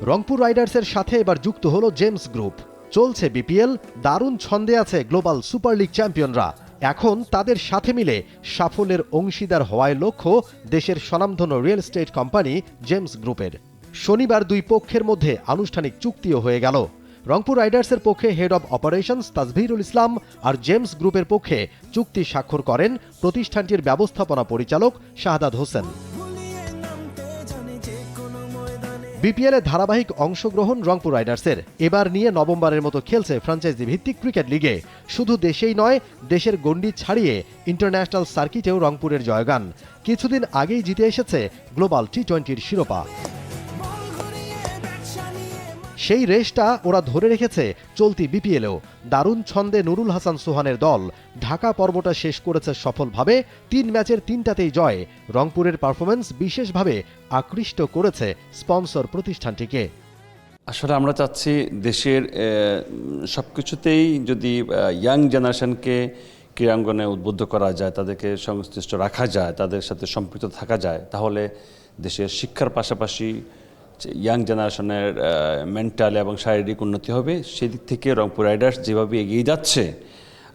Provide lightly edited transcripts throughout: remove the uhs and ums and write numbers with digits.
রংপুর রাইডার্সের সাথে এবার যুক্ত হলো জেমস গ্রুপ। চলছে বিপিএল, দারুণ ছন্দে আছে গ্লোবাল সুপার লিগ চ্যাম্পিয়নরা। এখন তাদের সাথে মিলে সাফল্যের অংশীদার হওয়ায় লক্ষ্য দেশের স্বনামধন্য রিয়েল এস্টেট কোম্পানি জেমস গ্রুপের। শনিবার দুই পক্ষের মধ্যে আনুষ্ঠানিক চুক্তিও হয়ে গেল। রংপুর রাইডার্সের পক্ষে head of operations Tajvirul Islam আর জেমস গ্রুপের পক্ষে চুক্তি স্বাক্ষর করেন প্রতিষ্ঠানটির ব্যবস্থাপনা পরিচালক শাহাদাত হোসেন। বিপিএলে ধারাবাহিক অংশগ্রহণ রংপুর রাইডার্সের। এবার নিয়ে নবমবারের মতো খেলছে ফ্র্যাঞ্চাইজি ভিত্তিক ক্রিকেট লিগে। শুধু দেশেই নয়, দেশের গণ্ডি ছাড়িয়ে ইন্টারন্যাশনাল সার্কিটেও রংপুরের জয়গান। কিছুদিন আগেই জিতে এসেছে গ্লোবাল টি-20-র শিরোপা। সেই রেসটা ওরা ধরে রেখেছে চলতি বিপিএলেও। দারুণ ছন্দে নুরুল হাসান সোহানের দল ঢাকা পর্বটা শেষ করেছে সফলভাবে। 3 ম্যাচের 3টাতেই জয়। রংপুরের পারফরম্যান্স বিশেষভাবে আকৃষ্ট করেছে স্পন্সর প্রতিষ্ঠানটিকে। আসলে আমরা চাচ্ছি দেশের সবকিছুতেই যদি ইয়াং জেনারেশনকে ক্রীড়াঙ্গনে উদ্বুদ্ধ করা যায়, তাদেরকে সংশ্লিষ্ট রাখা যায়, তাদের সাথে সম্পৃক্ত থাকা যায়, তাহলে দেশের শিক্ষার পাশাপাশি ইয়াং জেনারেশনের মেন্টাল এবং শারীরিক উন্নতি হবে। সেদিক থেকে রংপুর রাইডার্স যেভাবে এগিয়ে যাচ্ছে,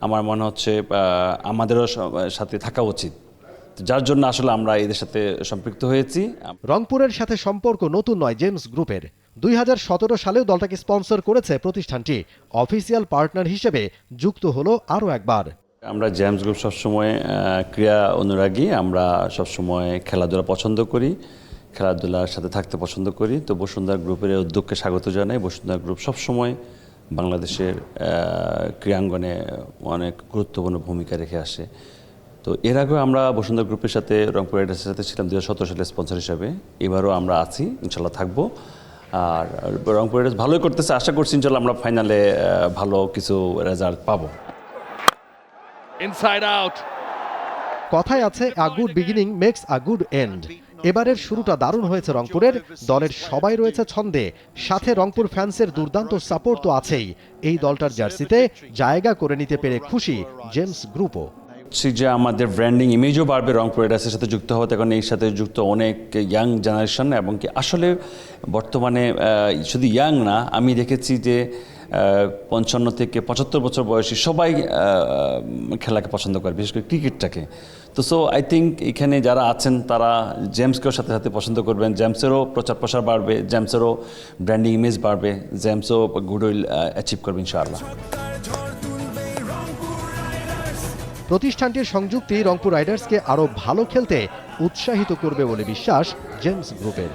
আমার মনে হচ্ছে আমাদেরও সাথে থাকা উচিত। যার জন্য আসলে আমরা এদের সাথে সম্পৃক্ত হয়েছি। রংপুরের সাথে সম্পর্ক নতুন নয় জেমস গ্রুপের। 2017 সালেও দলটাকে স্পন্সর করেছে প্রতিষ্ঠানটি। অফিসিয়াল পার্টনার হিসেবে যুক্ত হলো আরও একবার। আমরা জেমস গ্রুপ সবসময় ক্রীড়া অনুরাগী। আমরা সবসময় খেলাধুলা পছন্দ করি, খেলাধুলার সাথে থাকতে পছন্দ করি। তো বসুন্ধরা গ্রুপের উদ্যোগকে স্বাগত জানাই। বসুন্ধরা গ্রুপ সবসময় বাংলাদেশের ক্রীড়াঙ্গনে অনেক গুরুত্বপূর্ণ ভূমিকা রেখে আসে। তো এর আগেও আমরা বসুন্ধরা গ্রুপের সাথে রংপুর রাইডার্সের সাথে ছিলাম 2017 সালে স্পন্সর হিসাবে। এবারও আমরা আছি, ইনশাল্লাহ থাকবো। আর রংপুর রাইডার্স ভালোই করতেছে, আশা করছি ইনশাল্লাহ আমরা ফাইনালে ভালো কিছু রেজাল্ট পাবো। Inside out. কথায় আছে a good beginning makes a good end. এবারের শুরুটা দারুণ হয়েছে রংপুরের। দলের সবাই রয়েছে ছন্দে, সাথে রংপুর ফ্যান্সের দুর্দান্ত সাপোর্ট তো আছেই। এই দলটার জার্সিতে জায়গা করে নিতে পেরে খুশি জেমস গ্রুপও। যে আমাদের ব্র্যান্ডিং ইমেজও বাড়বে রংপুর রাইডার্সের সাথে যুক্ত হওয়াতে, কারণ এর সাথে যুক্ত অনেক ইয়াং জেনারেশন। এবং কি আসলে বর্তমানে শুধু ইয়াং না, আমি দেখেছি যে 55 থেকে 75 বছর বয়সী সবাই খেলাকে পছন্দ করে, বিশেষ করে ক্রিকেটটাকে। তো সো আই থিঙ্ক এখানে যারা আছেন তারা জেমসকেও সাথে সাথে পছন্দ করবেন। জেমসেরও প্রচার প্রসার বাড়বে, জেমসেরও ব্র্যান্ডিং ইমেজ বাড়বে, জেমসও গুডউইল অ্যাচিভ করবে ইনশাআল্লাহ। প্রতিষ্ঠানটির সংযুক্তি রংপুর রাইডার্সকে আরও ভালো খেলতে উৎসাহিত করবে বলে বিশ্বাস জেমস গ্রুপের।